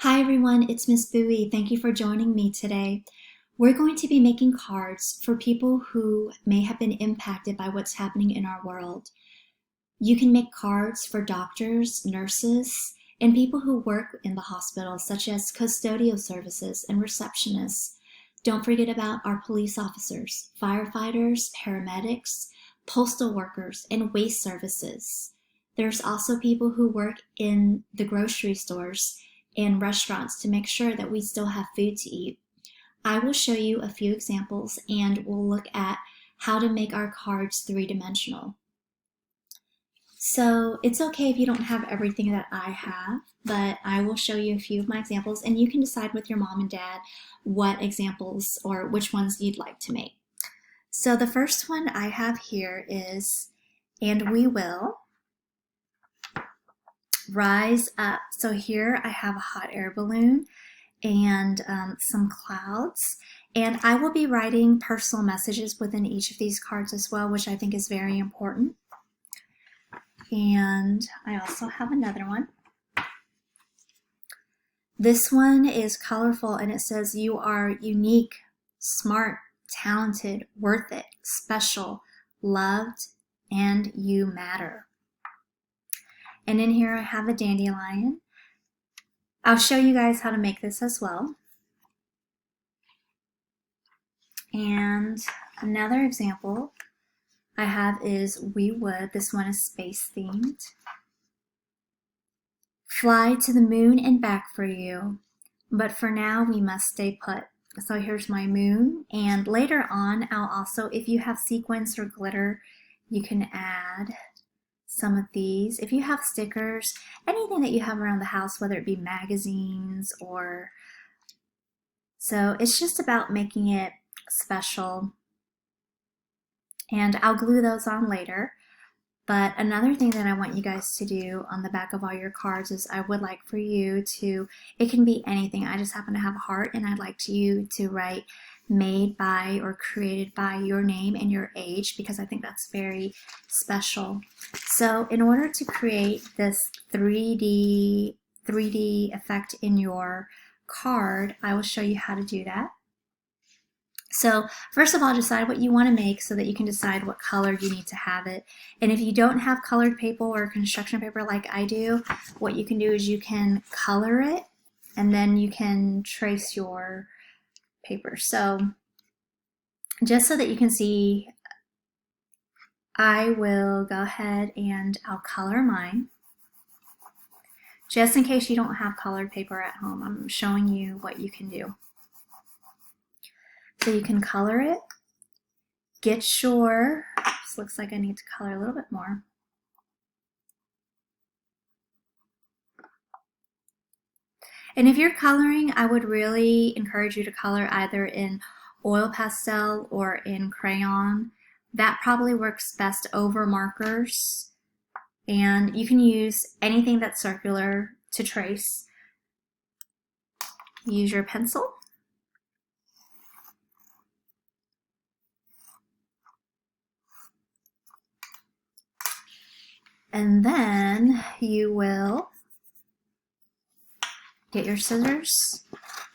Hi everyone, it's Miss Bowie. Thank you for joining me today. We're going to be making cards for people who may have been impacted by what's happening in our world. You can make cards for doctors, nurses, and people who work in the hospital, such as custodial services and receptionists. Don't forget about our police officers, firefighters, paramedics, postal workers, and waste services. There's also people who work in the grocery stores and restaurants to make sure that we still have food to eat. I will show you a few examples and we'll look at how to make our cards three-dimensional. So it's okay if you don't have everything that I have, but I will show you a few of my examples and you can decide with your mom and dad what examples or which ones you'd like to make. So the first one I have here is, and we will rise up. So here I have a hot air balloon and some clouds, and I will be writing personal messages within each of these cards as well, which I think is very important. And I also have another one. This one is colorful and it says you are unique, smart, talented, worth it, special, loved, and you matter. And in here I have a dandelion. I'll show you guys how to make this as well. And another example I have is we would. This one is space themed. Fly to the moon and back for you, but for now we must stay put. So here's my moon, and later on I'll also, if you have sequins or glitter, you can add some of these. If you have stickers, anything that you have around the house, whether it be magazines or, so it's just about making it special. And I'll glue those on later. But another thing that I want you guys to do on the back of all your cards is I would like for you to, it can be anything. I just happen to have a heart and I'd like you to write made by or created by your name and your age, because I think that's very special. So in order to create this 3D effect in your card, I will show you how to do that. So first of all, decide what you want to make so that you can decide what color you need to have it. And if you don't have colored paper or construction paper like I do, what you can do is you can color it and then you can trace your paper. So just so that you can see, I will go ahead and I'll color mine. Just in case you don't have colored paper at home, I'm showing you what you can do. So you can color it. Get sure, this looks like I need to color a little bit more. And if you're coloring, I would really encourage you to color either in oil pastel or in crayon. That probably works best over markers. And you can use anything that's circular to trace. Use your pencil. And then you will get your scissors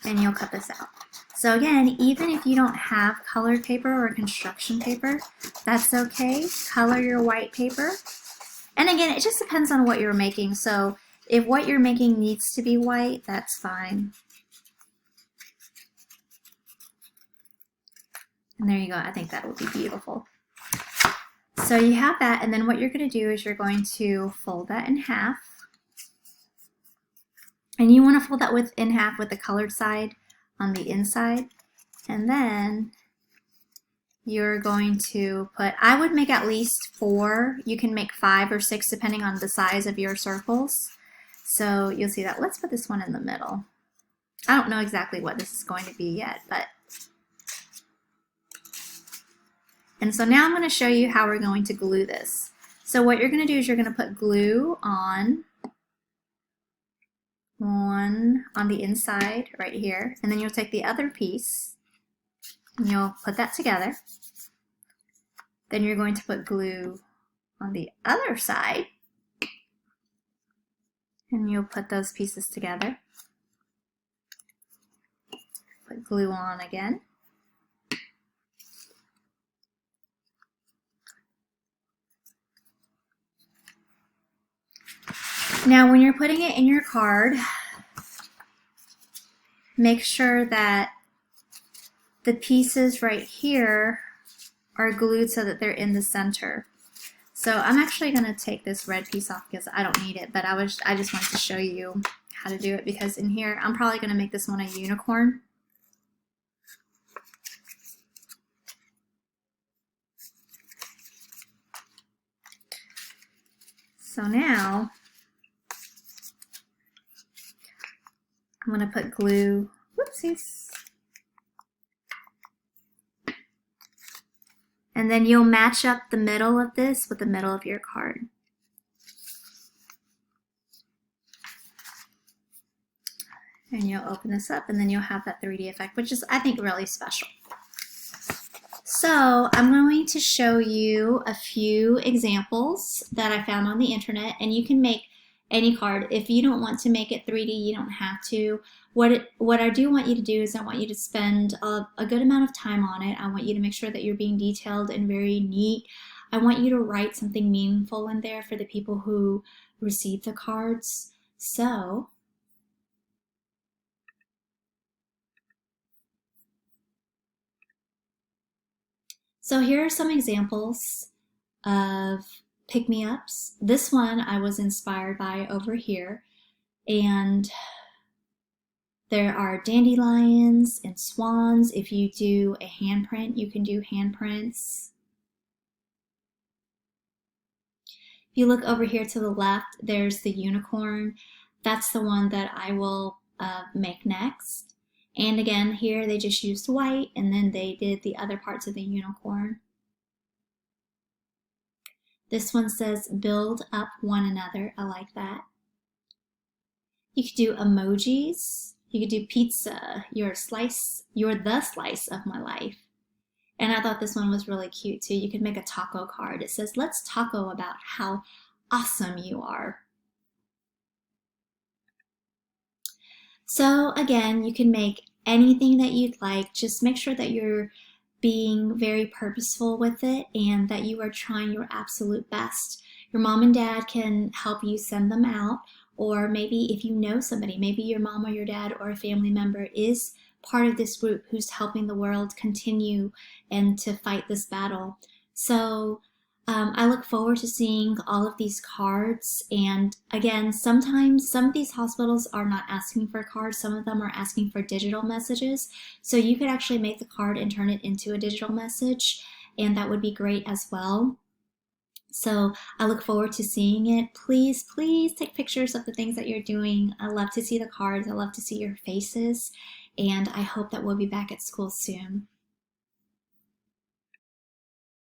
and you'll cut this out. So again, even if you don't have colored paper or construction paper, that's okay. Color your white paper. And again, it just depends on what you're making. So if what you're making needs to be white, that's fine. And there you go. I think that would be beautiful. So you have that, and then what you're going to do is you're going to fold that in half. And you want to fold that in half with the colored side on the inside. And then you're going to put, I would make at least 4. You can make 5 or 6 depending on the size of your circles. So you'll see that. Let's put this one in the middle. I don't know exactly what this is going to be yet, but. And so now I'm going to show you how we're going to glue this. So what you're going to do is you're going to put glue on one on the inside right here, and then you'll take the other piece and you'll put that together. Then you're going to put glue on the other side and you'll put those pieces together. Put glue on again. Now when you're putting it in your card, make sure that the pieces right here are glued so that they're in the center. So I'm actually going to take this red piece off because I don't need it, but I just wanted to show you how to do it, because in here I'm probably going to make this one a unicorn. So now I'm going to put glue, whoopsies. And then you'll match up the middle of this with the middle of your card. And you'll open this up and then you'll have that 3D effect, which is, I think, really special. So I'm going to show you a few examples that I found on the internet, and you can make any card. If you don't want to make it 3D, you don't have to. What I do want you to do is I want you to spend a good amount of time on it. I want you to make sure that you're being detailed and very neat. I want you to write something meaningful in there for the people who receive the cards. So here are some examples of pick-me-ups. This one I was inspired by over here, and there are dandelions and swans. If you do a handprint, you can do handprints. If you look over here to the left, there's the unicorn. That's the one that I will make next. And again, here they just used white, and then they did the other parts of the unicorn. This one says, build up one another. I like that. You could do emojis. You could do pizza. You're the slice of my life. And I thought this one was really cute too. You could make a taco card. It says, let's taco about how awesome you are. So again, you can make anything that you'd like. Just make sure that you're being very purposeful with it and that you are trying your absolute best. Your mom and dad can help you send them out, or maybe if you know somebody, maybe your mom or your dad or a family member is part of this group who's helping the world continue and to fight this battle. So I look forward to seeing all of these cards. And again, sometimes some of these hospitals are not asking for cards. Some of them are asking for digital messages. So you could actually make the card and turn it into a digital message, and that would be great as well. So I look forward to seeing it. Please, please take pictures of the things that you're doing. I love to see the cards. I love to see your faces. And I hope that we'll be back at school soon.